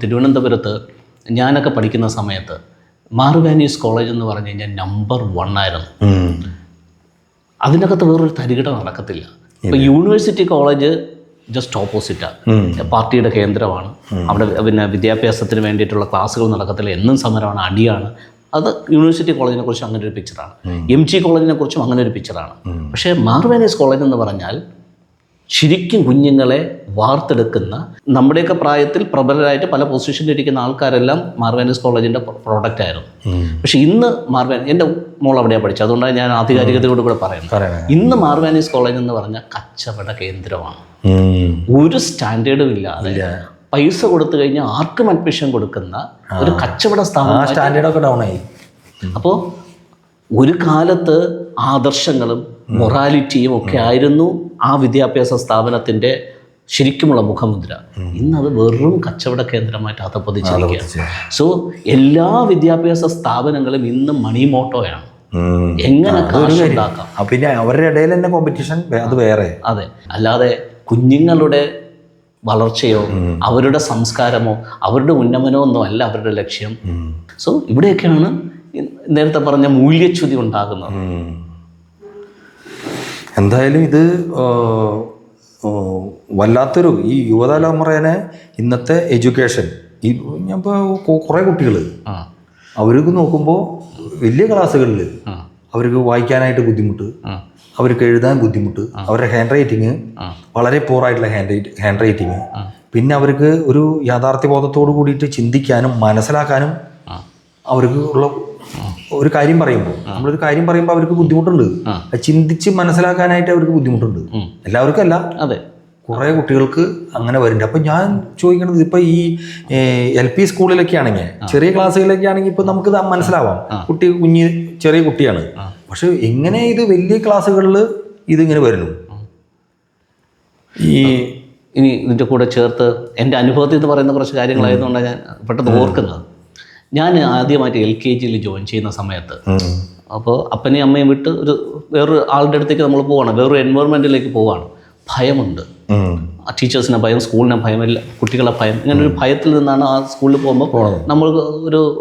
തിരുവനന്തപുരത്ത് ഞാനൊക്കെ പഠിക്കുന്ന സമയത്ത് മാർവാനീസ് കോളേജ് എന്ന് പറഞ്ഞു കഴിഞ്ഞാൽ നമ്പർ 1 ആയിരുന്നു. അതിനകത്ത് വേറൊരു തരികിട നടക്കത്തില്ല. ഇപ്പോൾ യൂണിവേഴ്സിറ്റി കോളേജ് ജസ്റ്റ് ഓപ്പോസിറ്റാണ്, പാർട്ടിയുടെ കേന്ദ്രമാണ്. അവിടെ പിന്നെ വിദ്യാഭ്യാസത്തിന് വേണ്ടിയിട്ടുള്ള ക്ലാസ്സുകൾ നടക്കത്തില്ല, എന്നും സമരമാണ്, അടിയാണ്. അത് യൂണിവേഴ്സിറ്റി കോളേജിനെ കുറിച്ചും അങ്ങനെ ഒരു പിക്ചറാണ്. MG കോളേജിനെ കുറിച്ചും അങ്ങനെ ഒരു പിക്ചറാണ്. പക്ഷേ മാർവാനീസ് കോളേജ് എന്ന് പറഞ്ഞാൽ ശരിക്കും കുഞ്ഞുങ്ങളെ വാർത്തെടുക്കുന്ന, നമ്മുടെയൊക്കെ പ്രായത്തിൽ പ്രബലരായിട്ട് പല പൊസിഷനിൽ ഇരിക്കുന്ന ആൾക്കാരെല്ലാം മാർവാനീസ് കോളേജിൻ്റെ പ്രോഡക്റ്റ് ആയിരുന്നു. പക്ഷേ ഇന്ന് എൻ്റെ മോൾ അവിടെയാണ് പഠിച്ചത്, അതുകൊണ്ടാണ് ഞാൻ ആധികാരികതയോട് കൂടെ പറയുന്നത്. ഇന്ന് മാർവാനീസ് കോളേജ് എന്ന് പറഞ്ഞാൽ കച്ചവട കേന്ദ്രമാണ്. ഒരു സ്റ്റാൻഡേർഡും ഇല്ലാതെ പൈസ കൊടുത്തു കഴിഞ്ഞാൽ ആർക്കും അഡ്മിഷൻ കൊടുക്കുന്ന ഒരു കച്ചവട സ്ഥാപനം. സ്റ്റാൻഡേർഡൊക്കെ ഡൗൺ ആയി. അപ്പോൾ ഒരു കാലത്ത് ആദർശങ്ങളും മൊറാലിറ്റിയും ഒക്കെ ആയിരുന്നു ആ വിദ്യാഭ്യാസ സ്ഥാപനത്തിൻ്റെ ശരിക്കുമുള്ള മുഖമുദ്ര. ഇന്നത് വെറും കച്ചവട കേന്ദ്രമായിട്ട് അധപ്പതിച്ചിരിക്കുക. സോ എല്ലാ വിദ്യാഭ്യാസ സ്ഥാപനങ്ങളും ഇന്ന് മണി മോട്ടോയാണ്, എങ്ങനെ കാശ് ഉണ്ടാക്കാം. പിന്നെ അവരുടെ ഇടയിൽ തന്നെ കോമ്പറ്റീഷൻ അത് വേറെ. അതെ, അല്ലാതെ കുഞ്ഞുങ്ങളുടെ വളർച്ചയോ അവരുടെ സംസ്കാരമോ അവരുടെ ഉന്നമനമോ ഒന്നും അല്ല അവരുടെ ലക്ഷ്യം. സോ ഇവിടെയൊക്കെയാണ് നേരത്തെ പറഞ്ഞ മൂല്യച്യുതി ഉണ്ടാകുന്നത്. എന്തായാലും ഇത് വല്ലാത്തൊരു ഈ യുവതലമുറേനെ ഇന്നത്തെ എഡ്യൂക്കേഷൻ ഈ ഇപ്പോൾ കുറേ കുട്ടികൾ അവർക്ക് നോക്കുമ്പോൾ വലിയ ക്ലാസ്സുകളിൽ അവർക്ക് വായിക്കാനായിട്ട് ബുദ്ധിമുട്ട്, അവർക്ക് എഴുതാൻ ബുദ്ധിമുട്ട്, അവരുടെ ഹാൻഡ് റൈറ്റിങ് വളരെ പൂറായിട്ടുള്ള ഹാൻഡ് റൈറ്റിങ്. പിന്നെ അവർക്ക് ഒരു യാഥാർത്ഥ്യബോധത്തോട് കൂടിയിട്ട് ചിന്തിക്കാനും മനസ്സിലാക്കാനും അവർക്ക് ഉള്ള ഒരു കാര്യം പറയുമ്പോൾ, നമ്മളൊരു കാര്യം പറയുമ്പോൾ അവർക്ക് ബുദ്ധിമുട്ടുണ്ട്. ചിന്തിച്ച് മനസ്സിലാക്കാനായിട്ട് അവർക്ക് ബുദ്ധിമുട്ടുണ്ട്. എല്ലാവർക്കും അല്ല, അതെ, കുറേ കുട്ടികൾക്ക് അങ്ങനെ വരുന്നുണ്ട്. അപ്പം ഞാൻ ചോദിക്കുന്നത്, ഇപ്പം ഈ LP സ്കൂളിലൊക്കെ ആണെങ്കിൽ, ചെറിയ ക്ലാസ്സുകളിലൊക്കെ ആണെങ്കിൽ ഇപ്പം നമുക്ക് മനസ്സിലാവാം കുട്ടി ചെറിയ കുട്ടിയാണ്. പക്ഷെ എങ്ങനെ ഇത് വലിയ ക്ലാസ്സുകളിൽ ഇതിങ്ങനെ വരുന്നു? ഇനി ഇതിൻ്റെ കൂടെ ചേർത്ത് എൻ്റെ അനുഭവത്തിൽ എന്ന് പറയുന്ന കുറച്ച് കാര്യങ്ങളായതുകൊണ്ടാണ് ഞാൻ പെട്ടെന്ന് ഓർക്കുന്നത്. ഞാൻ ആദ്യമായിട്ട് LKG ജോയിൻ ചെയ്യുന്ന സമയത്ത്, അപ്പോൾ അപ്പനെയും അമ്മയും വിട്ട് വേറൊരു ആളുടെ അടുത്തേക്ക് നമ്മൾ പോവാണ്, വേറൊരു എൻവയോൺമെൻറ്റിലേക്ക് പോവാണ്. ഭയമുണ്ട്, ടീച്ചേഴ്സിനെ ഭയം, സ്കൂളിനെ ഭയമില്ല, കുട്ടികളെ ഭയം. ഇങ്ങനെ ഒരു ഭയത്തിൽ നിന്നാണ് ആ സ്കൂളിൽ പോകുമ്പോൾ നമ്മൾ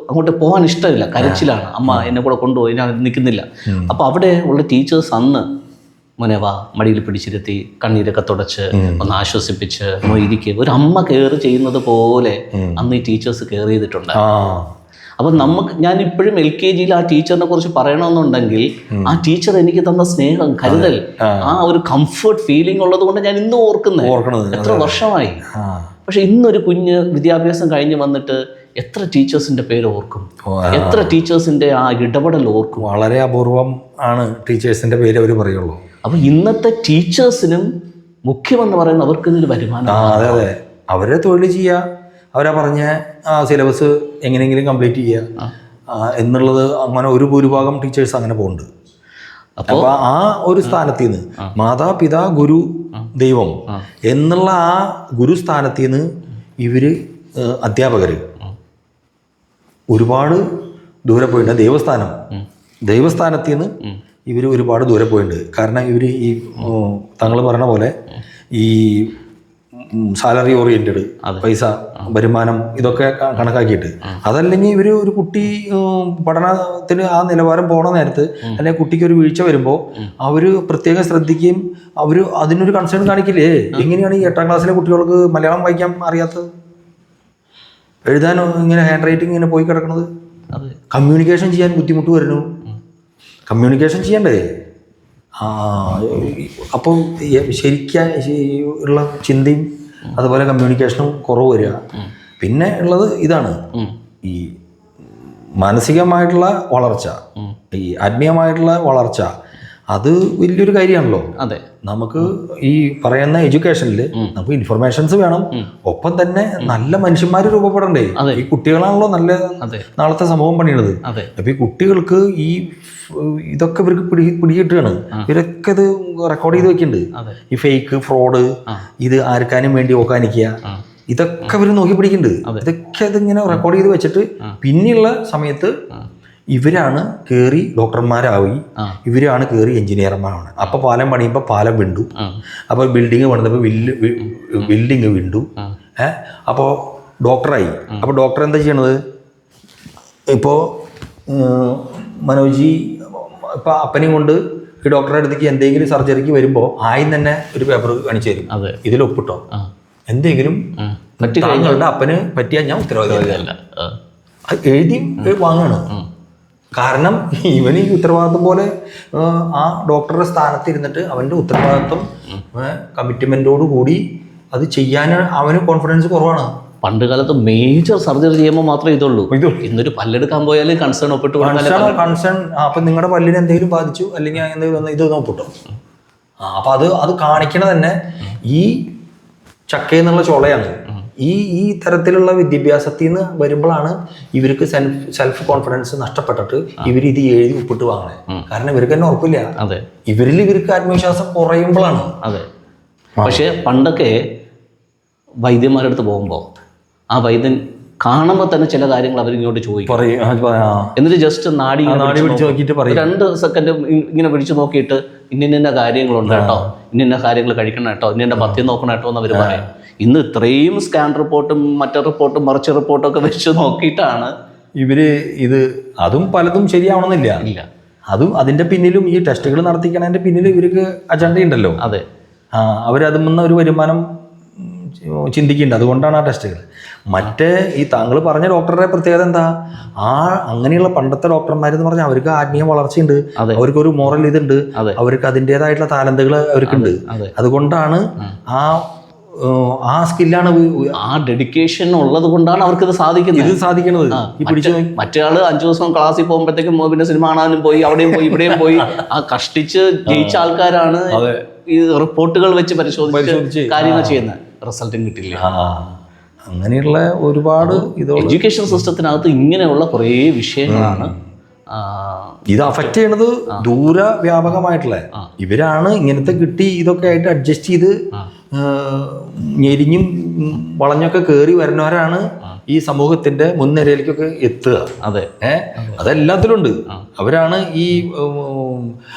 അങ്ങോട്ട് പോകാൻ ഇഷ്ടമില്ല, കരച്ചിലാണ്. അമ്മ എന്നെ കൂടെ കൊണ്ടുപോയി, ഞാൻ നിൽക്കുന്നില്ല. അപ്പോൾ അവിടെ ഉള്ള ടീച്ചേഴ്സ് അന്ന് മോനെ വാ, മടിയിൽ പിടിച്ചിരുത്തി കണ്ണീരൊക്കെ തുടച്ച് ഒന്ന് ആശ്വസിപ്പിച്ച് ഇരിക്കുക, ഒരു അമ്മ കെയർ ചെയ്യുന്നത് പോലെ അന്ന് ഈ ടീച്ചേഴ്സ് കെയർ ചെയ്തിട്ടുണ്ട്. അപ്പം ഞാൻ ഇപ്പോഴും LKG ആ ടീച്ചറിനെ കുറിച്ച് പറയണമെന്നുണ്ടെങ്കിൽ ആ ടീച്ചർ എനിക്ക് തന്ന സ്നേഹം, കരുതൽ, ആ ഒരു കംഫർട്ട് ഫീലിംഗ് ഉള്ളത് കൊണ്ട് ഞാൻ ഇന്നും ഓർക്കുന്നത്. എത്ര വർഷമായി. പക്ഷെ ഇന്നൊരു കുഞ്ഞ് വിദ്യാഭ്യാസം കഴിഞ്ഞ് വന്നിട്ട് എത്ര ടീച്ചേഴ്സിന്റെ പേര് ഓർക്കും, എത്ര ടീച്ചേഴ്സിന്റെ ആ ഇടപെടൽ ഓർക്കും. വളരെ അപൂർവം ആണ് ടീച്ചേഴ്സിന്റെ പേര് അവർ പറയുള്ളൂ. അപ്പൊ ഇന്നത്തെ ടീച്ചേഴ്സിനും മുഖ്യമെന്ന് പറയുന്നത് അവർക്ക് ഇതിൽ വരുമാനം. അതെ, അവരെ തൊഴിൽ ചെയ്യുക, അവരാ പറഞ്ഞ സിലബസ് എങ്ങനെയെങ്കിലും കംപ്ലീറ്റ് ചെയ്യുക എന്നുള്ളത്. അങ്ങനെ ഒരു ഭൂരിഭാഗം ടീച്ചേഴ്സ് അങ്ങനെ പോകുന്നുണ്ട്. അപ്പോൾ ആ ഒരു സ്ഥാനത്ത് നിന്ന് മാതാപിതാ ഗുരു ദൈവം എന്നുള്ള ആ ഗുരുസ്ഥാനത്ത് നിന്ന് ഇവര് അധ്യാപകർ ഒരുപാട് ദൂരെ പോയിട്ടുണ്ട്. ദൈവസ്ഥാനത്ത് നിന്ന് ഇവർ ഒരുപാട് ദൂരെ പോയിട്ടുണ്ട്. കാരണം ഇവർ ഈ താങ്കൾ പറഞ്ഞ പോലെ ഈ സാലറി ഓറിയൻറ്റഡ്, പൈസ, വരുമാനം ഇതൊക്കെ കണക്കാക്കിയിട്ട്, അതല്ലെങ്കിൽ ഇവർ ഒരു കുട്ടി പഠനത്തിന് ആ നിലവാരം പോണ നേരത്ത് അല്ലെങ്കിൽ കുട്ടിക്ക് ഒരു വീഴ്ച വരുമ്പോൾ അവർ പ്രത്യേകം ശ്രദ്ധിക്കുകയും അവർ അതിനൊരു കൺസേൺ കാണിക്കില്ലേ? എങ്ങനെയാണ് ഈ 8ാം ക്ലാസ്സിലെ കുട്ടികൾക്ക് മലയാളം വായിക്കാൻ അറിയാത്തത്, എഴുതാനോ ഇങ്ങനെ ഹാൻഡ് റൈറ്റിംഗ് ഇങ്ങനെ പോയി കിടക്കുന്നത്, കമ്മ്യൂണിക്കേഷൻ ചെയ്യാൻ ബുദ്ധിമുട്ട് വരുന്നു. കമ്മ്യൂണിക്കേഷൻ ചെയ്യണ്ടേ? അപ്പോൾ ശരിക്കുള്ള ചിന്തയും അതുപോലെ കമ്മ്യൂണിക്കേഷനും കുറവ് വരിക. പിന്നെ ഉള്ളത് ഇതാണ്, ഈ മാനസികമായിട്ടുള്ള വളർച്ച, ഈ ആത്മീയമായിട്ടുള്ള വളർച്ച. അത് വലിയൊരു കാര്യമാണല്ലോ. അതെ, നമുക്ക് ഈ പറയുന്ന എഡ്യൂക്കേഷനിൽ നമുക്ക് ഇൻഫർമേഷൻസ് വേണം, ഒപ്പം തന്നെ നല്ല മനുഷ്യന്മാർ രൂപപ്പെടണ്ടേ? ഈ കുട്ടികളാണല്ലോ നല്ല നാളത്തെ സമൂഹം പണിയണത്. അപ്പൊ ഈ കുട്ടികൾക്ക് ഈ ഇതൊക്കെ ഇവർക്ക് പിടികിട്ടുകയാണ്. ഇവരൊക്കെ ഇത് റെക്കോർഡ് ചെയ്ത് വെക്കുന്നുണ്ട്. ഈ ഫേക്ക്, ഫ്രോഡ്, ഇത് ആർക്കാനും വേണ്ടി ഓക്കാനിക്കുക, ഇതൊക്കെ ഇവർ നോക്കി പിടിക്കുന്നുണ്ട്. ഇതൊക്കെ ഇതിങ്ങനെ റെക്കോർഡ് ചെയ്ത് വെച്ചിട്ട് പിന്നെയുള്ള സമയത്ത് ഇവരാണ് കയറി ഡോക്ടർമാരായി, ഇവരാണ് കയറി എഞ്ചിനീയർമാരാണ്. അപ്പോൾ പാലം പണിയുമ്പോൾ പാലം വിണ്ടു, അപ്പോൾ ബിൽഡിങ് പണിതപ്പോൾ ബിൽഡിങ് വിണ്ടു. അപ്പോൾ ഡോക്ടറായി. അപ്പോൾ ഡോക്ടർ എന്താ ചെയ്യണത്? ഇപ്പോൾ മനോജി ഇപ്പോൾ അപ്പനെയും കൊണ്ട് ഈ ഡോക്ടറുടെ അടുത്തേക്ക് എന്തെങ്കിലും സർജറിക്ക് വരുമ്പോൾ ആദ്യം തന്നെ ഒരു പേപ്പർ കാണിച്ചു തരും. ഇതിൽ ഒപ്പിട്ടോ, എന്തെങ്കിലും താങ്കളുടെ അപ്പന് പറ്റിയാൽ ഞാൻ ഉത്തരവാദിത്തമല്ല, എഴുതി വാങ്ങാണ്. കാരണം ഇവന് ഈ ഉത്തരവാദിത്വം പോലെ ആ ഡോക്ടറുടെ സ്ഥാനത്ത് ഇരുന്നിട്ട് അവൻ്റെ ഉത്തരവാദിത്വം കമ്മിറ്റ്മെൻറ്റോട് കൂടി അത് ചെയ്യാൻ അവന് കോൺഫിഡൻസ് കുറവാണ്. പണ്ട് കാലത്ത് മേജർ സർജറി ചെയ്യുമ്പോൾ മാത്രമേ ഇതുള്ളൂ. ഇന്നൊരു പല്ലെടുക്കാൻ പോയാൽ കൺസേൺ ഒപ്പിട്ട് കൺസേൺ അപ്പം നിങ്ങളുടെ പല്ലിന് എന്തെങ്കിലും ബാധിച്ചു അല്ലെങ്കിൽ എന്തെങ്കിലും ഇത് ഒപ്പിട്ടോ. അപ്പം അത് കാണിക്കണ തന്നെ ഈ ചക്കയെന്നുള്ള ചൊളയാണ്. ഈ തരത്തിലുള്ള വിദ്യാഭ്യാസത്തിൽ നിന്ന് വരുമ്പോഴാണ് ഇവർക്ക് സെൽഫ് കോൺഫിഡൻസ് നഷ്ടപ്പെട്ടിട്ട് ഇവർ ഇത് എഴുതി ഒപ്പിട്ട് വാങ്ങണേ. കാരണം ഇവർക്ക് തന്നെ ഉറപ്പില്ല, ഇവർക്ക് ആത്മവിശ്വാസം കുറയുമ്പോഴാണ്. അതെ. പക്ഷേ പണ്ടൊക്കെ വൈദ്യന്മാരുടെ അടുത്ത് പോകുമ്പോൾ ആ വൈദ്യൻ കാണുമ്പോൾ തന്നെ ചില കാര്യങ്ങൾ അവരിങ്ങോട്ട് ചോദിക്കും, എന്നിട്ട് ജസ്റ്റ് നാടി പിടിച്ച് നോക്കിയിട്ട് 2 സെക്കൻഡ് ഇങ്ങനെ പിടിച്ചു നോക്കിയിട്ട് ഇന്ന കാര്യങ്ങളുണ്ട് കേട്ടോ, ഇന്ന കാര്യങ്ങൾ കഴിക്കണം കേട്ടോ, ഇന്ന പഥ്യം നോക്കണം കേട്ടോ എന്ന് അവർ പറയും. ഇന്ന് ഇത്രയും സ്കാൻ റിപ്പോർട്ടും മറ്റേ റിപ്പോർട്ടും മറിച്ച് റിപ്പോർട്ടും ഒക്കെ വെച്ച് നോക്കിയിട്ടാണ് ഇത് അതും പലതും ശരിയാവണമെന്നില്ല. ഇല്ല, അതും അതിൻ്റെ പിന്നിലും ഈ ടെസ്റ്റുകൾ നടത്തിക്കണതിൻ്റെ പിന്നിൽ ഇവർക്ക് അജണ്ടയുണ്ടല്ലോ. അതെ, അവരതിൽ നിന്ന് ഒരു വരുമാനം ചിന്തിക്കുന്നുണ്ട്. അതുകൊണ്ടാണ് ആ ടെസ്റ്റുകൾ. മറ്റേ ഈ താങ്കൾ പറഞ്ഞ ഡോക്ടറുടെ പ്രത്യേകത എന്താ? അങ്ങനെയുള്ള പണ്ടത്തെ ഡോക്ടർമാരെന്ന് പറഞ്ഞാൽ അവർക്ക് ആത്മീയ വളർച്ചയുണ്ട്, അവർക്കൊരു മോറൽ ഇതുണ്ട്, അവർക്ക് അതിൻ്റെതായിട്ടുള്ള താലന്തുകൾ അവർക്കുണ്ട്. അതുകൊണ്ടാണ് ആ സ്കില്ലാണ്, ആ ഡെഡിക്കേഷൻ ഉള്ളത് കൊണ്ടാണ് അവർക്ക് ഇത് സാധിക്കുന്നത്. മറ്റേ ആള് 5 ദിവസം ക്ലാസ്സിൽ പോകുമ്പോഴത്തേക്കും പിന്നെ സിനിമ കാണാനും പോയി, അവിടെയും പോയി ഇവിടെയും പോയി, ആ കഷ്ടിച്ച് ജയിച്ച ആൾക്കാരാണ് ഈ റിപ്പോർട്ടുകൾ വെച്ച് പരിശോധിച്ച് കാര്യങ്ങൾ ചെയ്യുന്നത്. റിസൾട്ടും കിട്ടില്ല. അങ്ങനെയുള്ള ഒരുപാട് എഡ്യൂക്കേഷൻ സിസ്റ്റത്തിനകത്ത് ഇങ്ങനെയുള്ള കുറേ വിഷയങ്ങളാണ് ഇത് അഫക്റ്റ് ചെയ്യണത്. ദൂരവ്യാപകമായിട്ടുള്ള ഇവരാണ് ഇങ്ങനത്തെ കിട്ടി ഇതൊക്കെ ആയിട്ട് അഡ്ജസ്റ്റ് ചെയ്ത് ഞെരിഞ്ഞും വളഞ്ഞൊക്കെ കയറി വരുന്നവരാണ് ഈ സമൂഹത്തിന്റെ മുൻനിരയിലേക്കൊക്കെ എത്തുക. അതെ, അതെല്ലാത്തിലും ഉണ്ട്. അവരാണ് ഈ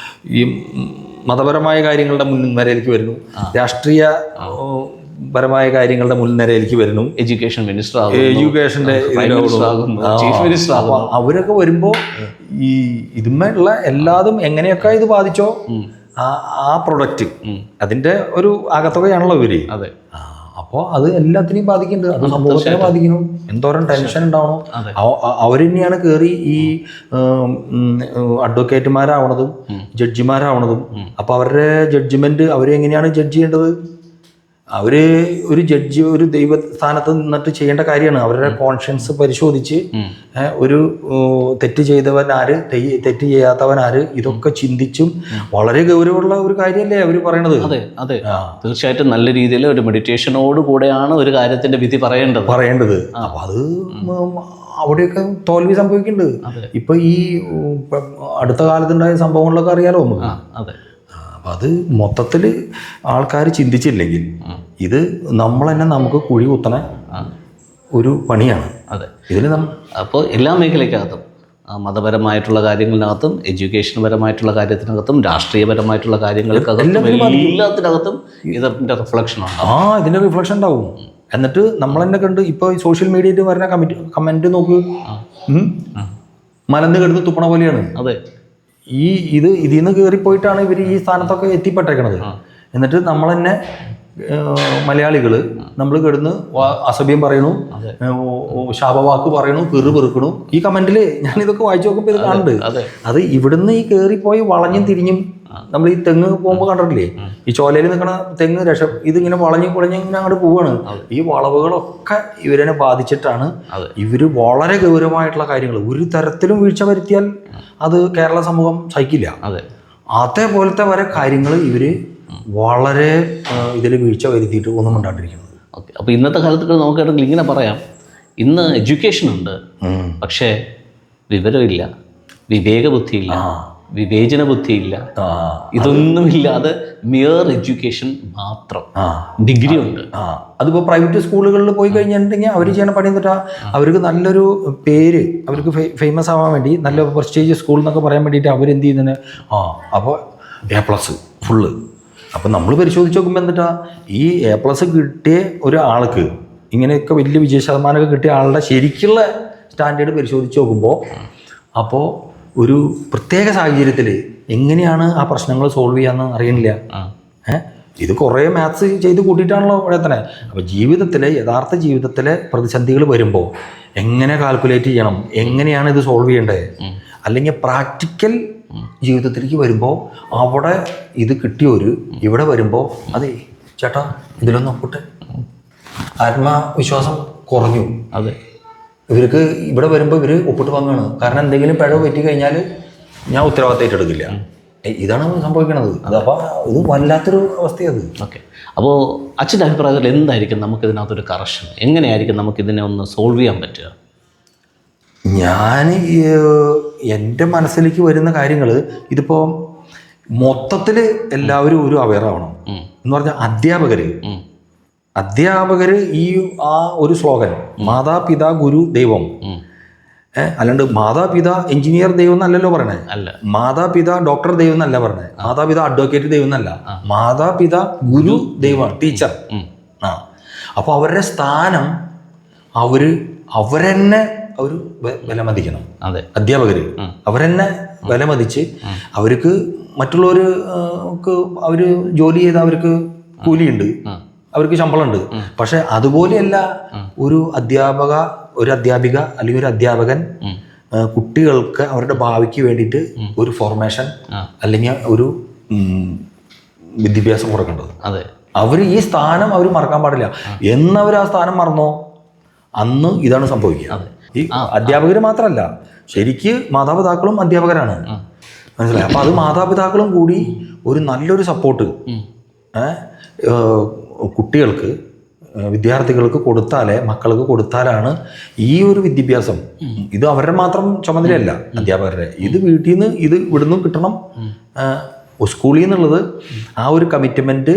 മതപരമായ കാര്യങ്ങളുടെ മുൻനിരയിലേക്ക് വരുന്നു, രാഷ്ട്രീയ പരമായ കാര്യങ്ങളുടെ മുൻനിരയിലേക്ക് വരുന്നു, എഡ്യൂക്കേഷന്റെ ചീഫ് മിനിസ്റ്റർ ആകുന്നു. അവരൊക്കെ വരുമ്പോൾ ഈ ഇതുമായിട്ടുള്ള എല്ലാതും എങ്ങനെയൊക്കെ ഇത് ബാധിച്ചോ ആ പ്രൊഡക്റ്റ് അതിന്റെ ഒരു ആകത്തുകയാണല്ലോ ഇവര്. അതെ. അപ്പോൾ അത് എല്ലാത്തിനെയും ബാധിക്കുന്നുണ്ട്. അത് സമൂഹത്തിനെ ബാധിക്കുന്നു. എന്തോരം ടെൻഷൻ ഉണ്ടാവണോ. അവർ തന്നെയാണ് കയറി ഈ അഡ്വക്കേറ്റുമാരാവണതും ജഡ്ജിമാരാവണതും. അപ്പോൾ അവരുടെ ജഡ്ജ്മെന്റ് അവരെങ്ങനെയാണ് ജഡ്ജ് ചെയ്യേണ്ടത്? അവർ ഒരു ജഡ്ജി ഒരു ദൈവസ്ഥാനത്ത് നിന്നിട്ട് ചെയ്യേണ്ട കാര്യമാണ്. അവരുടെ കോൺഷ്യൻസ് പരിശോധിച്ച് ഒരു തെറ്റ് ചെയ്തവൻ ആര്, തെറ്റ് ചെയ്യാത്തവൻ ആര്, ഇതൊക്കെ ചിന്തിച്ചും വളരെ ഗൗരവമുള്ള ഒരു കാര്യമല്ലേ അവർ പറയണത്. അതെ, അതെ, തീർച്ചയായിട്ടും നല്ല രീതിയിൽ ഒരു മെഡിറ്റേഷനോട് കൂടെയാണ് ഒരു കാര്യത്തിന്റെ വിധി പറയേണ്ടത്. അപ്പൊ അത് അവിടെയൊക്കെ തോൽവി സംഭവിക്കുന്നുണ്ട്. ഇപ്പൊ ഈ അടുത്ത കാലത്തുണ്ടായ സംഭവങ്ങളിലൊക്കെ അറിയാലോ നമുക്ക്. അതെ. അപ്പം അത് മൊത്തത്തിൽ ആൾക്കാർ ചിന്തിച്ചില്ലെങ്കിൽ ഇത് നമ്മൾ തന്നെ നമുക്ക് കുഴി കുത്തണ ഒരു പണിയാണ്. അതെ. ഇതിൽ അപ്പോൾ എല്ലാ മേഖലയ്ക്കകത്തും മതപരമായിട്ടുള്ള കാര്യങ്ങളിനകത്തും എഡ്യൂക്കേഷൻ പരമായിട്ടുള്ള കാര്യത്തിനകത്തും രാഷ്ട്രീയപരമായിട്ടുള്ള കാര്യങ്ങൾക്കകത്തും എല്ലാത്തിനകത്തും ഇതിൻ്റെ റിഫ്ലക്ഷൻ ഉണ്ടാവും. ഇതിൻ്റെ റിഫ്ലക്ഷൻ ഉണ്ടാവും. എന്നിട്ട് നമ്മൾ തന്നെ കണ്ട് ഇപ്പോൾ ഈ സോഷ്യൽ മീഡിയയിൽ വരുന്ന കമൻറ്റ് നോക്ക്, മലന്ന് കിടന്ന് തുപ്പണ പോലെയാണ്. അതെ. ഇതിൽ നിന്ന് കയറിപ്പോയിട്ടാണ് ഇവർ ഈ സ്ഥാനത്തൊക്കെ എത്തിപ്പെട്ടേക്കണത്. എന്നിട്ട് നമ്മൾ തന്നെ മലയാളികൾ നമ്മൾ കിടന്ന് അസഭ്യം പറയണു, ശാപവാക്ക് പറയണു, പെറുക്കണു. ഈ കമന്റിൽ ഞാനിതൊക്കെ വായിച്ചു നോക്കുമ്പോൾ ഇത് കാണുന്നുണ്ട്. അത് ഇവിടുന്ന് ഈ കയറിപ്പോയി വളഞ്ഞും തിരിഞ്ഞും നമ്മൾ ഈ തെങ്ങ് പോകുമ്പോൾ കണ്ടിട്ടില്ലേ, ഈ ചോലയിൽ നിൽക്കണ തെങ്ങ് ഇതിങ്ങനെ വളഞ്ഞു ഇങ്ങനെ അങ്ങോട്ട് പോവാണ്. ഈ വളവുകളൊക്കെ ഇവരെ ബാധിച്ചിട്ടാണ്. ഇവര് വളരെ ഗൗരവമായിട്ടുള്ള കാര്യങ്ങൾ ഒരു തരത്തിലും വീഴ്ച വരുത്തിയാൽ അത് കേരള സമൂഹം സഹിക്കില്ല. അതേപോലത്തെ വരെ കാര്യങ്ങൾ ഇവര് വളരെ ഇതിൽ വീഴ്ച വരുത്തിയിട്ട് ഒന്നും ഉണ്ടാണ്ടിരിക്കുന്നത്. ഓക്കെ. അപ്പോൾ ഇന്നത്തെ കാലത്ത് നോക്കുകയാണെങ്കിൽ ഇങ്ങനെ പറയാം, ഇന്ന് എഡ്യൂക്കേഷൻ ഉണ്ട്, പക്ഷേ വിവരമില്ല, വിവേകബുദ്ധിയില്ല, വിവേചന ബുദ്ധിയില്ല, ഇതൊന്നുമില്ലാതെ മിയർ എഡ്യൂക്കേഷൻ മാത്രം. ഡിഗ്രി ഉണ്ട്. അതിപ്പോൾ പ്രൈവറ്റ് സ്കൂളുകളിൽ പോയി കഴിഞ്ഞിട്ടുണ്ടെങ്കിൽ അവർ ചെയ്യണ പണി എന്നിട്ടാ അവർക്ക് നല്ലൊരു പേര്, അവർക്ക് ഫേമസ് ആവാൻ വേണ്ടി നല്ല പ്രസ്റ്റീജ് സ്കൂൾ എന്നൊക്കെ പറയാൻ വേണ്ടിയിട്ട് അവരെന്ത് ചെയ്യുന്നതിന് അപ്പോൾ A+ ഫുള്ള്. അപ്പം നമ്മൾ പരിശോധിച്ച് നോക്കുമ്പോൾ എന്നിട്ടാ ഈ A+ കിട്ടിയ ഒരാൾക്ക് ഇങ്ങനെയൊക്കെ വലിയ വിജയ ശതമാനമൊക്കെ കിട്ടിയ ആളുടെ ശരിക്കുള്ള സ്റ്റാൻഡേർഡ് പരിശോധിച്ച് നോക്കുമ്പോൾ അപ്പോൾ ഒരു പ്രത്യേക സാഹചര്യത്തിൽ എങ്ങനെയാണ് ആ പ്രശ്നങ്ങൾ സോൾവ് ചെയ്യാമെന്ന് അറിയണില്ല. ഇത് കുറേ മാത്സ് ചെയ്ത് കൂട്ടിയിട്ടാണല്ലോ ഇവിടെ തന്നെ. അപ്പോൾ ജീവിതത്തിലെ യഥാർത്ഥ ജീവിതത്തിലെ പ്രതിസന്ധികൾ വരുമ്പോൾ എങ്ങനെ കാൽക്കുലേറ്റ് ചെയ്യണം, എങ്ങനെയാണ് ഇത് സോൾവ് ചെയ്യേണ്ടത്, അല്ലെങ്കിൽ പ്രാക്ടിക്കൽ ജീവിതത്തിലേക്ക് വരുമ്പോൾ അവിടെ ഇത് കിട്ടിയൊരു ഇവിടെ വരുമ്പോൾ അതെ ചേട്ടാ ഇതിലൊന്നും ഒപ്പിട്ടെ, ആത്മവിശ്വാസം കുറഞ്ഞു. അതെ, ഇവർക്ക് ഇവിടെ വരുമ്പോൾ ഇവർ ഒപ്പിട്ട് വാങ്ങുകയാണ്. കാരണം എന്തെങ്കിലും പിഴവ് പറ്റി കഴിഞ്ഞാൽ ഞാൻ ഉത്തരവാദിത്തം ഏറ്റെടുക്കില്ല. ഇതാണ് സംഭവിക്കണത്. അതപ്പോൾ ഇത് വല്ലാത്തൊരു അവസ്ഥയത്. ഓക്കെ, അപ്പോൾ അച്ഛൻ്റെ അഭിപ്രായത്തിൽ എന്തായിരിക്കും നമുക്കിതിനകത്തൊരു കറക്ഷൻ, എങ്ങനെയായിരിക്കും നമുക്കിതിനെ ഒന്ന് സോൾവ് ചെയ്യാൻ പറ്റുക? ഞാൻ എൻ്റെ മനസ്സിലേക്ക് വരുന്ന കാര്യങ്ങൾ ഇതിപ്പോൾ മൊത്തത്തിൽ എല്ലാവരും ഒരു അവെയർ ആവണം എന്ന് പറഞ്ഞാൽ അധ്യാപകർ ഈ ആ ഒരു സ്ലോഗൻ മാതാപിതാ ഗുരു ദൈവം, അല്ലാണ്ട് മാതാപിതാ എഞ്ചിനീയർ ദൈവം എന്നല്ലല്ലോ പറയണേ, അല്ല മാതാപിതാ ഡോക്ടർ ദൈവം എന്നല്ല പറഞ്ഞേ, മാതാപിതാ അഡ്വക്കേറ്റ് ദൈവം എന്നല്ല, മാതാപിതാ ഗുരു ദൈവം ടീച്ചർ. അപ്പോൾ അവരുടെ സ്ഥാനം അവരെന്നെ അവർ വിലമതിക്കണം. അധ്യാപകർ അവരെന്നെ വിലമതിച്ച് അവർക്ക് മറ്റുള്ളവർക്ക് അവർ ജോലി ചെയ്ത് അവർക്ക് കൂലിയുണ്ട്, അവർക്ക് ശമ്പളമുണ്ട്. പക്ഷെ അതുപോലെയല്ല ഒരു അധ്യാപിക അല്ലെങ്കിൽ ഒരു അധ്യാപകൻ കുട്ടികൾക്ക് അവരുടെ ഭാവിക്ക് വേണ്ടിയിട്ട് ഒരു ഫോർമേഷൻ അല്ലെങ്കിൽ ഒരു വിദ്യാഭ്യാസം കൊടുക്കേണ്ടത്. അവർ ഈ സ്ഥാനം അവർ മറക്കാൻ പാടില്ല. എന്നവർ ആ സ്ഥാനം മറന്നോ അന്ന് ഇതാണ് സംഭവിക്കുക. ഈ അധ്യാപകർ മാത്രമല്ല, ശരിക്ക് മാതാപിതാക്കളും അധ്യാപകരാണ്, മനസ്സിലായി. അപ്പം അത് മാതാപിതാക്കളും കൂടി ഒരു നല്ലൊരു സപ്പോർട്ട് കുട്ടികൾക്ക് വിദ്യാർത്ഥികൾക്ക് കൊടുത്താലേ, മക്കൾക്ക് കൊടുത്താലാണ് ഈ ഒരു വിദ്യാഭ്യാസം, ഇത് അവരുടെ മാത്രം ചുമതലയല്ല അധ്യാപകരുടെ, ഇത് വീട്ടിൽ നിന്ന് ഇത് ഇവിടുന്ന് കിട്ടണം. സ്കൂളിൽ നിന്നുള്ളത് ആ ഒരു കമ്മിറ്റ്മെൻറ്റ്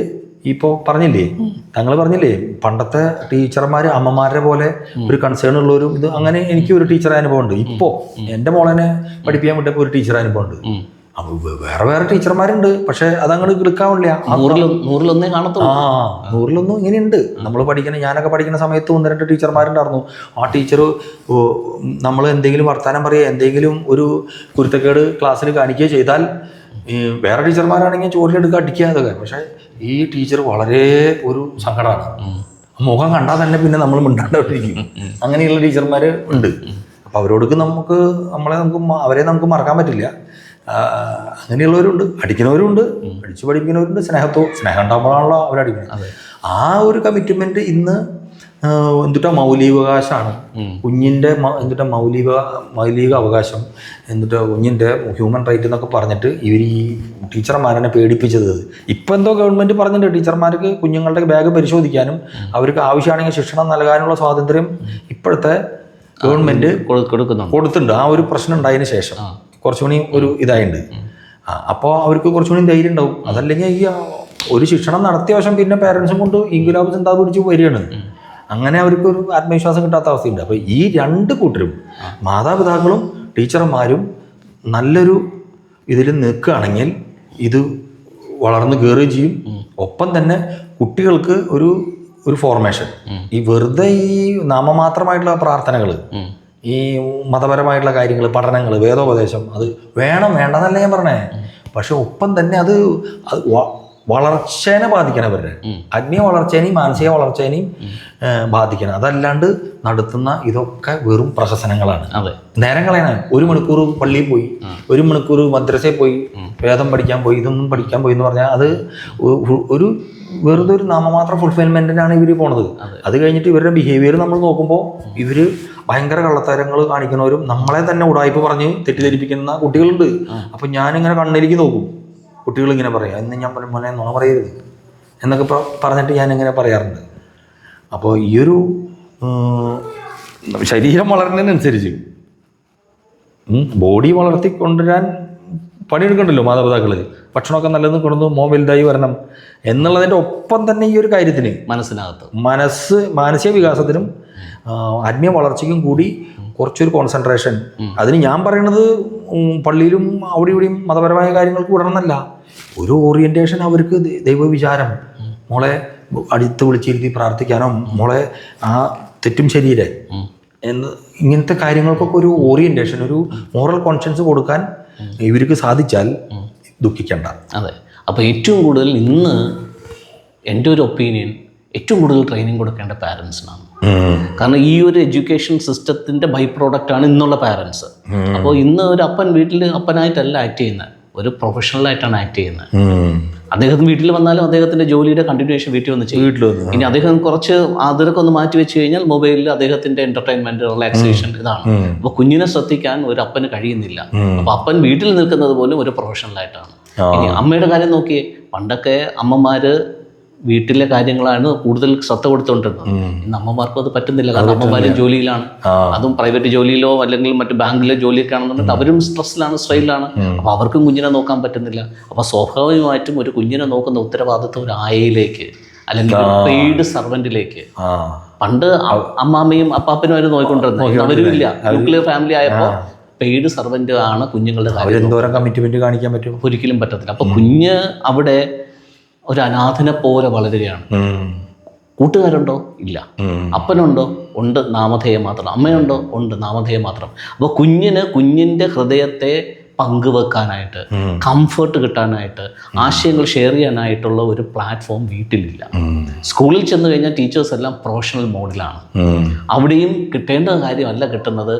ഇപ്പോൾ പറഞ്ഞില്ലേ, താങ്കൾ പറഞ്ഞില്ലേ, പണ്ടത്തെ ടീച്ചർമാർ അമ്മമാരുടെ പോലെ ഒരു കൺസേൺ ഉള്ളവരും ഇത് അങ്ങനെ എനിക്ക് ഒരു ടീച്ചർ അനുഭവം ഉണ്ട്. ഇപ്പോൾ എൻ്റെ മോളനെ പഠിപ്പിക്കാൻ വിട്ടപ്പോൾ ഒരു ടീച്ചർ അനുഭവം ഉണ്ട്. വേറെ ടീച്ചർമാരുണ്ട്, പക്ഷെ അതങ്ങോട്ട് എടുക്കാവില്ല. 100-1 കാണത്തുള്ളൂ. 100 ഇങ്ങനെയുണ്ട്. നമ്മൾ ഞാനൊക്കെ പഠിക്കുന്ന സമയത്ത് 1-2 ടീച്ചർമാരുണ്ടായിരുന്നു. ആ ടീച്ചർ നമ്മൾ എന്തെങ്കിലും വർത്താനം പറയുക, എന്തെങ്കിലും ഒരു കുരുത്തക്കേട് ക്ലാസ്സിൽ കാണിക്കുകയോ ചെയ്താൽ വേറെ ടീച്ചർമാരാണെങ്കിൽ ചോറിലെടുക്കുക, അടിക്കുക, അതൊക്കെ. പക്ഷെ ഈ ടീച്ചർ വളരെ ഒരു സങ്കടമാണ്. മുഖം കണ്ടാൽ തന്നെ പിന്നെ നമ്മൾ മിണ്ടാണ്ടിരിക്കും. അങ്ങനെയുള്ള ടീച്ചർമാർ ഉണ്ട്. അപ്പോൾ അവരോടൊക്കെ അവരെ നമുക്ക് മറക്കാൻ പറ്റില്ല. അങ്ങനെയുള്ളവരുണ്ട്, അടിക്കുന്നവരുണ്ട്, അടിച്ചു പഠിപ്പിക്കുന്നവരുണ്ട്. സ്നേഹം ഉണ്ടാകുമ്പോഴാണല്ലോ അവരടിക്കുന്നത്. ആ ഒരു കമ്മിറ്റ്മെൻറ്റ് ഇന്ന് എന്തുട്ടാ മൗലികാവകാശമാണ് കുഞ്ഞിൻ്റെ, എന്തുട്ടാ മൗലിക അവകാശം, എന്നിട്ട് കുഞ്ഞിൻ്റെ ഹ്യൂമൻ റൈറ്റ് എന്നൊക്കെ പറഞ്ഞിട്ട് ഇവർ ഈ ടീച്ചർമാരെ പേടിപ്പിച്ചത്. ഇപ്പം എന്തോ ഗവൺമെൻറ് പറഞ്ഞിട്ടുണ്ട് ടീച്ചർമാർക്ക് കുഞ്ഞുങ്ങളുടെ ബാഗ് പരിശോധിക്കാനും അവർക്ക് ആവശ്യമാണെങ്കിൽ ശിക്ഷണം നൽകാനുള്ള സ്വാതന്ത്ര്യം ഇപ്പോഴത്തെ ഗവൺമെൻറ് കൊടുത്തിട്ടുണ്ട്. ആ ഒരു പ്രശ്നം ഉണ്ടായതിന് ശേഷം കുറച്ചുകൂടി ഒരു ഇതായിട്ടുണ്ട്. അപ്പോൾ അവർക്ക് കുറച്ചുകൂടി ധൈര്യം ഉണ്ടാവും. അതല്ലെങ്കിൽ ഈ ഒരു ശിക്ഷണം നടത്തിയ വശം പിന്നെ പേരൻസും കൊണ്ട് ഇൻകുലാബ് ചിന്ത പിടിച്ച് വരികയാണ്. അങ്ങനെ അവർക്കൊരു ആത്മവിശ്വാസം കിട്ടാത്ത അവസ്ഥയുണ്ട്. അപ്പോൾ ഈ രണ്ട് കൂട്ടരും, മാതാപിതാക്കളും ടീച്ചർമാരും നല്ലൊരു ഇതിൽ നിൽക്കുകയാണെങ്കിൽ ഇത് വളർന്നു കയറുകയും ചെയ്യും. ഒപ്പം തന്നെ കുട്ടികൾക്ക് ഒരു ഫോർമേഷൻ, ഈ വെറുതെ ഈ നാമമാത്രമായിട്ടുള്ള പ്രാർത്ഥനകൾ, ഈ മതപരമായിട്ടുള്ള കാര്യങ്ങൾ, പഠനങ്ങൾ, വേദോപദേശം അത് വേണ്ടെന്നല്ല ഞാൻ പറഞ്ഞേ. പക്ഷെ ഒപ്പം തന്നെ അത് വളർച്ചേനെ ബാധിക്കണം. അവരുടെ ആത്മീയ വളർച്ചേനെയും മാനസിക വളർച്ചേനെയും ബാധിക്കണം. അതല്ലാണ്ട് നടത്തുന്ന ഇതൊക്കെ വെറും പ്രഹസനങ്ങളാണ്. നേരം കളയാൻ 1 മണിക്കൂർ പള്ളിയിൽ പോയി, 1 മണിക്കൂർ മദ്രസയിൽ പോയി, വേദം പഠിക്കാൻ പോയി, ഇതൊന്നും പഠിക്കാൻ പോയി എന്ന് പറഞ്ഞാൽ അത് വെറുതെ ഒരു നാമമാത്ര ഫുൾഫിൽമെൻറ്റിനാണ് ഇവർ പോണത്. അത് കഴിഞ്ഞിട്ട് ഇവരുടെ ബിഹേവിയർ നമ്മൾ നോക്കുമ്പോൾ ഇവർ ഭയങ്കര കള്ളത്തരങ്ങൾ കാണിക്കുന്നവരും നമ്മളെ തന്നെ ഉടായ്പ പറഞ്ഞ് തെറ്റിദ്ധരിപ്പിക്കുന്ന കുട്ടികളുണ്ട്. അപ്പം ഞാനിങ്ങനെ കണ്ണിലേക്ക് നോക്കും, കുട്ടികളിങ്ങനെ പറയാം, ഇന്ന് ഞാൻ മോനെ നുണ പറയരുത് എന്നൊക്കെ പറഞ്ഞിട്ട് ഞാനിങ്ങനെ പറയാറുണ്ട്. അപ്പോൾ ഈയൊരു ശരീരം വളരുന്നതിനനുസരിച്ച് ബോഡി വളർത്തിക്കൊണ്ടുവരാൻ പണിയെടുക്കണ്ടല്ലോ മാതാപിതാക്കൾ. ഭക്ഷണമൊക്കെ നല്ലത് കൊണ്ടു വലുതായി വരണം എന്നുള്ളതിൻ്റെ ഒപ്പം തന്നെ ഈ ഒരു കാര്യത്തിന് മാനസിക വികാസത്തിനും ആത്മീയ വളർച്ചയ്ക്കും കൂടി കുറച്ചൊരു കോൺസെൻട്രേഷൻ. അതിന് ഞാൻ പറയണത് പള്ളിയിലും അവിടെ ഇവിടെയും മതപരമായ കാര്യങ്ങൾക്ക് വിടണമെന്നല്ല, ഒരു ഓറിയൻറ്റേഷൻ അവർക്ക് ദൈവവിചാരം. മോളെ അടുത്ത് വിളിച്ചിരുത്തി പ്രാർത്ഥിക്കാനോ മോളെ ആ തെറ്റും ശരിയില്ലേ എന്ന് ഇങ്ങനത്തെ കാര്യങ്ങൾക്കൊക്കെ ഒരു ഓറിയൻറ്റേഷൻ, ഒരു മോറൽ കോൺഷ്യൻസ് കൊടുക്കാൻ ഇവർക്ക് സാധിച്ചാൽ ദുഃഖിക്കണ്ട. അതെ. അപ്പോൾ ഏറ്റവും കൂടുതൽ ഇന്ന് എൻ്റെ ഒരു ഒപ്പീനിയൻ ഏറ്റവും കൂടുതൽ ട്രെയിനിങ് കൊടുക്കേണ്ട പാരൻസിനാണ്. കാരണം ഈ ഒരു എഡ്യൂക്കേഷൻ സിസ്റ്റത്തിൻ്റെ ബൈ പ്രോഡക്റ്റാണ് ഇന്നുള്ള പാരൻസ്. അപ്പോൾ ഇന്ന് ഒരു അപ്പൻ വീട്ടിൽ അപ്പനായിട്ടല്ല ആക്ട് ചെയ്യുന്നത്, ഒരു പ്രൊഫഷണലായിട്ടാണ് ആക്ട് ചെയ്യുന്നത്. അദ്ദേഹം വീട്ടിൽ വന്നാലും അദ്ദേഹത്തിൻ്റെ ജോലിയുടെ കണ്ടിന്യൂഷൻ വീട്ടിൽ വന്ന് ചെയ്യും. ഇനി അദ്ദേഹം കുറച്ച് അതിലൊക്കെ ഒന്ന് മാറ്റി വെച്ച് കഴിഞ്ഞാൽ മൊബൈലിൽ അദ്ദേഹത്തിൻ്റെ എൻ്റർടൈൻമെൻറ്റ്, റിലാക്സേഷൻ ഇതാണ്. അപ്പോൾ കുഞ്ഞിനെ ശ്രദ്ധിക്കാൻ ഒരു അപ്പന് കഴിയുന്നില്ല. അപ്പോൾ അപ്പൻ വീട്ടിൽ നിൽക്കുന്നത് പോലും ഒരു പ്രൊഫഷണലായിട്ടാണ്. ഇനി അമ്മയുടെ കാര്യം നോക്കിയേ, പണ്ടൊക്കെ അമ്മമാർ വീട്ടിലെ കാര്യങ്ങളാണ് കൂടുതൽ ശ്രദ്ധ കൊടുത്തുകൊണ്ടിരുന്നത്. ഇന്ന് അമ്മമാർക്കും അത് പറ്റുന്നില്ല. കാരണം അമ്മമാരും ജോലിയിലാണ്, അതും പ്രൈവറ്റ് ജോലിയിലോ അല്ലെങ്കിൽ മറ്റു ബാങ്കിലെ ജോലിയൊക്കെ ആണെന്നുണ്ടെങ്കിൽ അവരും സ്ട്രെസ്സിലാണ്, സ്ട്രെയിലാണ്. അപ്പോൾ അവർക്കും കുഞ്ഞിനെ നോക്കാൻ പറ്റുന്നില്ല. അപ്പോൾ സ്വാഭാവികമായിട്ടും ഒരു കുഞ്ഞിനെ നോക്കുന്ന ഉത്തരവാദിത്വം ഒരു ആയയിലേക്ക് അല്ലെങ്കിൽ പെയ്ഡ് സർവൻറ്റിലേക്ക്. പണ്ട് അമ്മാമ്മയും അപ്പാപ്പനും അവർ നോക്കിക്കൊണ്ടിരുന്നത്, അവരും ഇല്ല. ന്യൂക്ലിയർ ഫാമിലി ആയപ്പോൾ പെയ്ഡ് സർവൻ്റ് ആണ് കുഞ്ഞുങ്ങളുടെ കാര്യം. കമ്മിറ്റ്മെന്റ് കാണിക്കാൻ പറ്റും? ഒരിക്കലും പറ്റത്തില്ല. അപ്പോൾ കുഞ്ഞ് അവിടെ ഒരു അനാഥനെ പോലെ വളരുകയാണ്. കൂട്ടുകാരുണ്ടോ? ഇല്ല. അപ്പനുണ്ടോ? ഉണ്ട്, നാമധേയം മാത്രം. അമ്മയുണ്ടോ? ഉണ്ട്, നാമധേയം മാത്രം. അപ്പോൾ കുഞ്ഞിന് കുഞ്ഞിൻ്റെ ഹൃദയത്തെ പങ്കുവെക്കാനായിട്ട്, കംഫർട്ട് കിട്ടാനായിട്ട്, ആശയങ്ങൾ ഷെയർ ചെയ്യാനായിട്ടുള്ള ഒരു പ്ലാറ്റ്ഫോം വീട്ടിലില്ല. സ്കൂളിൽ ചെന്ന് കഴിഞ്ഞാൽ ടീച്ചേഴ്സ് എല്ലാം പ്രൊഫഷണൽ മോഡിലാണ്. അവിടെയും കിട്ടേണ്ട കാര്യമല്ല കിട്ടുന്നത്,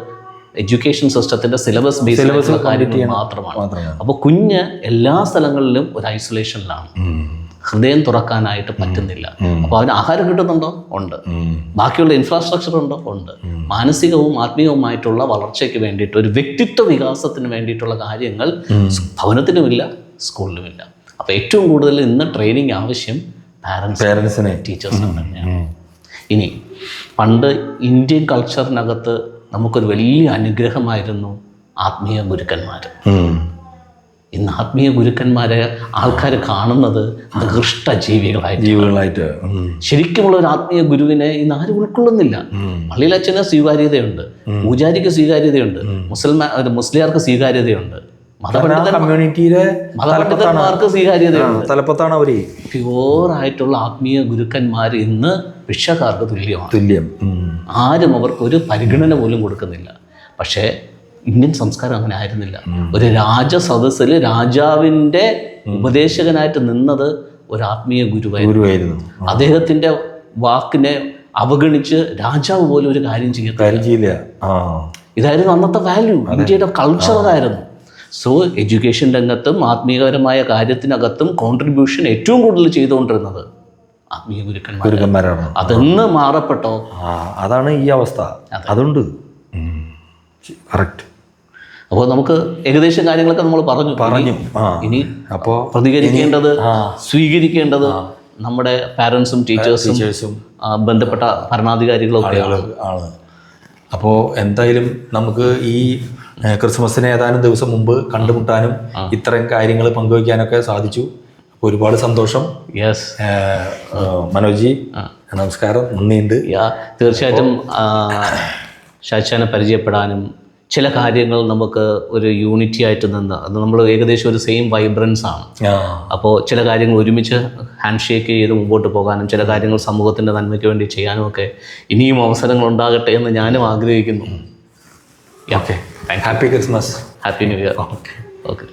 എഡ്യൂക്കേഷൻ സിസ്റ്റത്തിൻ്റെ സിലബസ് ബേസ്ഡ് കാര്യങ്ങൾ മാത്രമാണ്. അപ്പോൾ കുഞ്ഞ് എല്ലാ സ്ഥലങ്ങളിലും ഒരു ഐസൊലേഷനിലാണ്, ഹൃദയം തുറക്കാനായിട്ട് പറ്റുന്നില്ല. അപ്പോൾ അവന് ആഹാരം കിട്ടുന്നുണ്ടോ? ഉണ്ട്. ബാക്കിയുള്ള ഇൻഫ്രാസ്ട്രക്ചർ ഉണ്ടോ? ഉണ്ട്. മാനസികവും ആത്മീയവുമായിട്ടുള്ള വളർച്ചയ്ക്ക് വേണ്ടിയിട്ട്, ഒരു വ്യക്തിത്വ വികാസത്തിന് വേണ്ടിയിട്ടുള്ള കാര്യങ്ങൾ ഭവനത്തിനുമില്ല, സ്കൂളിലുമില്ല. അപ്പോൾ ഏറ്റവും കൂടുതൽ ഇന്ന് ട്രെയിനിങ് ആവശ്യം പാരൻസിനെ, ടീച്ചേഴ്സിനും തന്നെയാണ്. ഇനി പണ്ട് ഇന്ത്യൻ കൾച്ചറിനകത്ത് നമുക്കൊരു വലിയ അനുഗ്രഹമായിരുന്നു ആത്മീയ ഗുരുക്കന്മാർ. ഇന്ന് ആത്മീയ ഗുരുക്കന്മാരെ ആൾക്കാർ കാണുന്നത് നികൃഷ്ട ജീവികളായിട്ട്. ശരിക്കുമുള്ള ഒരു ആത്മീയ ഗുരുവിനെ ഇന്ന് ആരും ഉൾക്കൊള്ളുന്നില്ല. പള്ളിയിലച്ഛന് സ്വീകാര്യതയുണ്ട്, പൂജാരിക്ക് സ്വീകാര്യതയുണ്ട്, മുസ്ലിയാർക്ക് സ്വീകാര്യതയുണ്ട്, മതപണ്ഡിതന്മാർക്ക് സ്വീകാര്യതയുണ്ട്. തലപ്പത്താണ് അവർ. പ്യൂറായിട്ടുള്ള ആത്മീയ ഗുരുക്കന്മാർ ഇന്ന് ഭിക്ഷക്കാർക്ക് തുല്യം. ആരും അവർക്കൊരു പരിഗണന പോലും കൊടുക്കുന്നില്ല. പക്ഷേ ഇന്ത്യൻ സംസ്കാരം അങ്ങനെ ആയിരുന്നില്ല. ഒരു രാജസദസ്സിൽ രാജാവിൻ്റെ ഉപദേശകനായിട്ട് നിന്നത് ഒരു ആത്മീയ ഗുരുവായിരുന്നു. അദ്ദേഹത്തിൻ്റെ വാക്കിനെ അവഗണിച്ച് രാജാവ് പോലും ഒരു കാര്യം ചെയ്യില്ല. ഇതായിരുന്നു അന്നത്തെ വാല്യൂ. ഇന്ത്യയുടെ കൾച്ചർ അതായിരുന്നു. സോ എഡ്യൂക്കേഷൻ രംഗത്തും ആത്മീയപരമായ കാര്യത്തിനകത്തും കോൺട്രിബ്യൂഷൻ ഏറ്റവും കൂടുതൽ ചെയ്തുകൊണ്ടിരുന്നത് ആത്മീയ ഗുരുക്കന്മാരാണ്. അതെന്ന് മാറപ്പെട്ടോ? അതാണ് ഈ അവസ്ഥ. അതുണ്ട്. കറക്റ്റ്. അപ്പോൾ നമുക്ക് ഏകദേശം കാര്യങ്ങളൊക്കെ നമ്മൾ പറഞ്ഞു. ഇനി അപ്പോൾ പ്രതികരിക്കേണ്ടത്, സ്വീകരിക്കേണ്ടത് നമ്മുടെ പാരൻസും ടീച്ചേഴ്സും ബന്ധപ്പെട്ട ഭരണാധികാരികളും ഒക്കെയാണ്. അപ്പോൾ എന്തായാലും നമുക്ക് ഈ ക്രിസ്മസിന് ഏതാനും ദിവസം മുമ്പ് കണ്ടുമുട്ടാനും ഇത്രയും കാര്യങ്ങൾ പങ്കുവയ്ക്കാനൊക്കെ സാധിച്ചു. അപ്പോൾ ഒരുപാട് സന്തോഷം. യെസ് മനോജി, നമസ്കാരം, നന്ദിയുണ്ട്. തീർച്ചയായിട്ടും ഷാച്ചാനെ പരിചയപ്പെടാനും ചില കാര്യങ്ങൾ നമുക്ക് ഒരു യൂണിറ്റി ആയിട്ട് നിന്ന്, അത് നമ്മൾ ഏകദേശം ഒരു സെയിം വൈബ്രൻസ് ആണ്. അപ്പോൾ ചില കാര്യങ്ങൾ ഒരുമിച്ച് ഹാൻഡ് ഷേക്ക് ചെയ്ത് മുമ്പോട്ട് പോകാനും ചില കാര്യങ്ങൾ സമൂഹത്തിൻ്റെ നന്മയ്ക്ക് വേണ്ടി ചെയ്യാനും ഒക്കെ ഇനിയും അവസരങ്ങൾ ഉണ്ടാകട്ടെ എന്ന് ഞാനും ആഗ്രഹിക്കുന്നു. Okay, happy Christmas, happy new year. Okay.